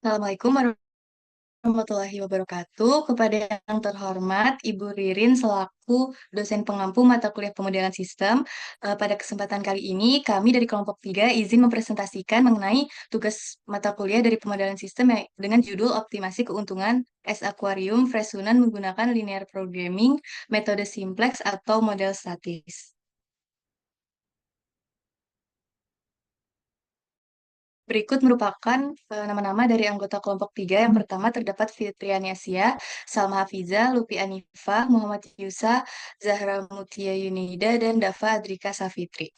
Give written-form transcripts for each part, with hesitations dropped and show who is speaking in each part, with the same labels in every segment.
Speaker 1: Assalamualaikum warahmatullahi wabarakatuh. Kepada yang terhormat Ibu Ririn selaku dosen pengampu mata kuliah pemodelan sistem, pada kesempatan kali ini kami dari kelompok 3 izin mempresentasikan mengenai tugas mata kuliah dari pemodelan sistem dengan judul Optimasi Keuntungan S Aquarium Fresunan menggunakan Linear Programming, Metode Simplex atau Model Statis. Berikut merupakan nama-nama dari anggota kelompok 3. Yang pertama terdapat Fitriania Sia, Salma Hafiza, Lupi Anifah, Muhammad Yusa, Zahra Mutia Yunida, dan Dava Adrika Safitri.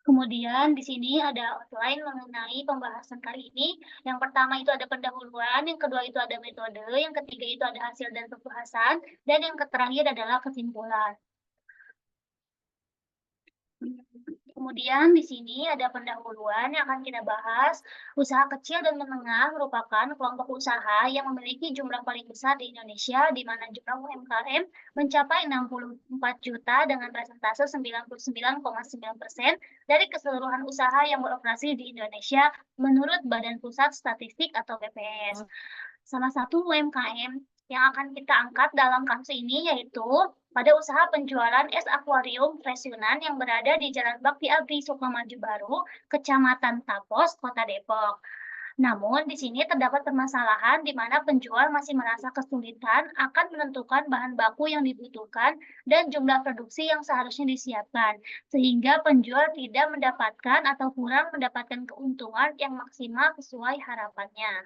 Speaker 2: Kemudian di sini ada outline mengenai pembahasan kali ini. Yang pertama itu ada pendahuluan, yang kedua itu ada metode, yang ketiga itu ada hasil dan pembahasan, dan yang terakhir adalah kesimpulan. Kemudian di sini ada pendahuluan yang akan kita bahas. Usaha kecil dan menengah merupakan kelompok usaha yang memiliki jumlah paling besar di Indonesia, di mana jumlah UMKM mencapai 64 juta dengan persentase 99,9% dari keseluruhan usaha yang beroperasi di Indonesia menurut Badan Pusat Statistik atau BPS. Salah satu UMKM yang akan kita angkat dalam kasus ini yaitu pada usaha penjualan es akuarium Fresunan yang berada di Jalan Bakti Abdi Sukamaju Baru, Kecamatan Tapos, Kota Depok. Namun, di sini terdapat permasalahan di mana penjual masih merasa kesulitan akan menentukan bahan baku yang dibutuhkan dan jumlah produksi yang seharusnya disiapkan, sehingga penjual tidak mendapatkan atau kurang mendapatkan keuntungan yang maksimal sesuai harapannya.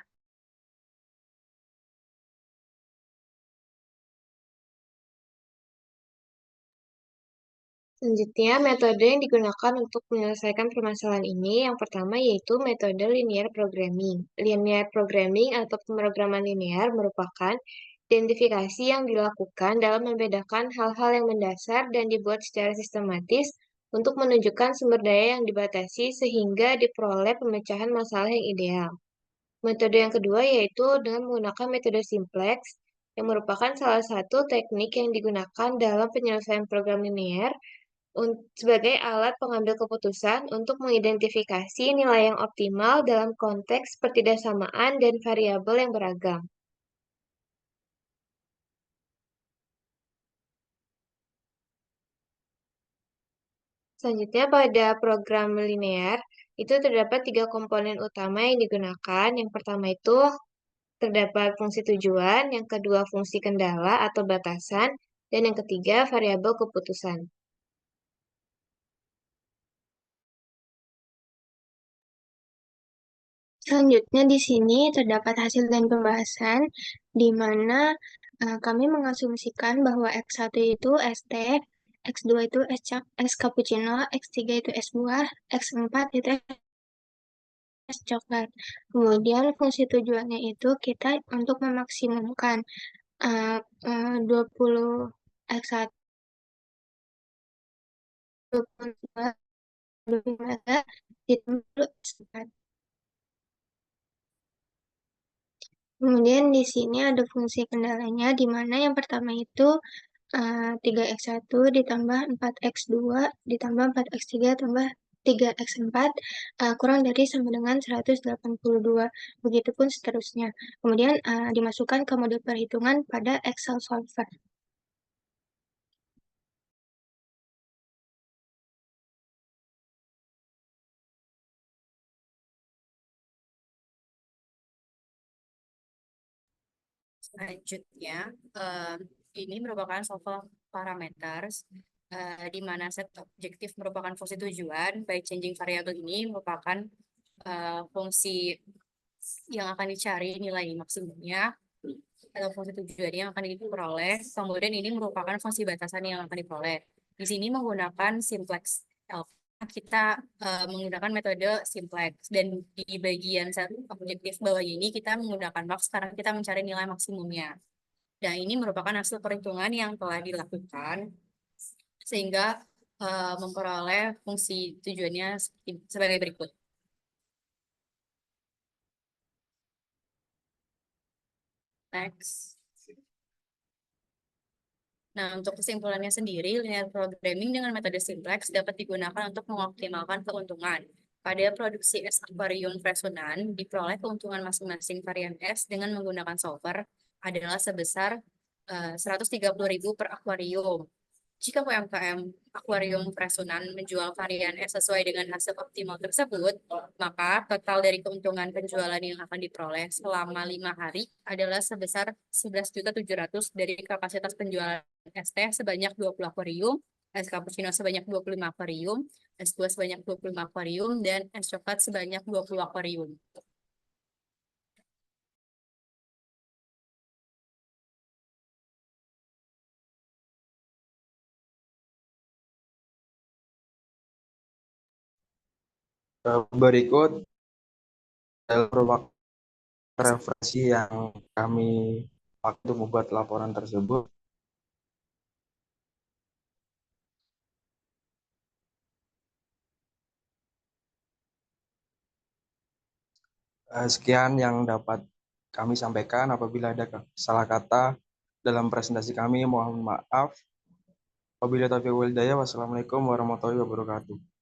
Speaker 3: Selanjutnya, metode yang digunakan untuk menyelesaikan permasalahan ini yang pertama yaitu metode linear programming. Linear programming atau pemrograman linear merupakan identifikasi yang dilakukan dalam membedakan hal-hal yang mendasar dan dibuat secara sistematis untuk menunjukkan sumber daya yang dibatasi sehingga diperoleh pemecahan masalah yang ideal. Metode yang kedua yaitu dengan menggunakan metode simplex yang merupakan salah satu teknik yang digunakan dalam penyelesaian program linear sebagai alat pengambil keputusan untuk mengidentifikasi nilai yang optimal dalam konteks pertidaksamaan dan variabel yang beragam. Selanjutnya, pada program linear, itu terdapat 3 komponen utama yang digunakan. Yang pertama itu terdapat fungsi tujuan, yang kedua fungsi kendala atau batasan, dan yang ketiga variabel keputusan.
Speaker 4: Selanjutnya di sini terdapat hasil dan pembahasan di mana kami mengasumsikan bahwa X1 itu ST, X2 itu es cappuccino, X3 itu es buah, X4 itu es coklat. Kemudian fungsi tujuannya itu kita untuk memaksimumkan 20 X1 22 25 ditambah S4. Kemudian di sini ada fungsi kendalanya, di mana yang pertama itu 3x1 ditambah 4x2 ditambah 4x3 tambah 3x4 kurang dari sama dengan 182. Begitupun seterusnya. Kemudian dimasukkan ke model perhitungan pada Excel Solver.
Speaker 5: Selanjutnya, ini merupakan solver parameters, di mana set objektif merupakan fungsi tujuan, by changing variable ini merupakan fungsi yang akan dicari nilai maksimumnya, atau fungsi tujuan yang akan diperoleh. Kemudian ini merupakan fungsi batasan yang akan diperoleh. Di sini menggunakan simplex alpha. Kita menggunakan metode simplex, dan di bagian satu objektif bawah ini kita menggunakan max karena kita mencari nilai maksimumnya. Dan ini merupakan hasil perhitungan yang telah dilakukan sehingga memperoleh fungsi tujuannya sebagai berikut. Next. Nah, untuk kesimpulannya sendiri, linear programming dengan metode simplex dapat digunakan untuk mengoptimalkan keuntungan. Pada produksi es akuarium Fresunan, diperoleh keuntungan masing-masing varian es dengan menggunakan solver adalah sebesar 130.000 per akuarium. Jika UMKM akuarium Fresunan menjual varian es sesuai dengan hasil optimal tersebut, maka total dari keuntungan penjualan yang akan diperoleh selama 5 hari adalah sebesar 11.700.000 dari kapasitas penjualan es teh sebanyak 20 akuarium, es cappuccino sebanyak 25 akuarium, es buah sebanyak 25 akuarium, dan es coklat sebanyak 20 akuarium.
Speaker 6: Berikut adalah referensi yang kami waktu membuat laporan tersebut. Sekian yang dapat kami sampaikan. Apabila ada salah kata dalam presentasi kami, mohon maaf. Wabillahi taufiq wal hidayah. Wassalamualaikum warahmatullahi wabarakatuh.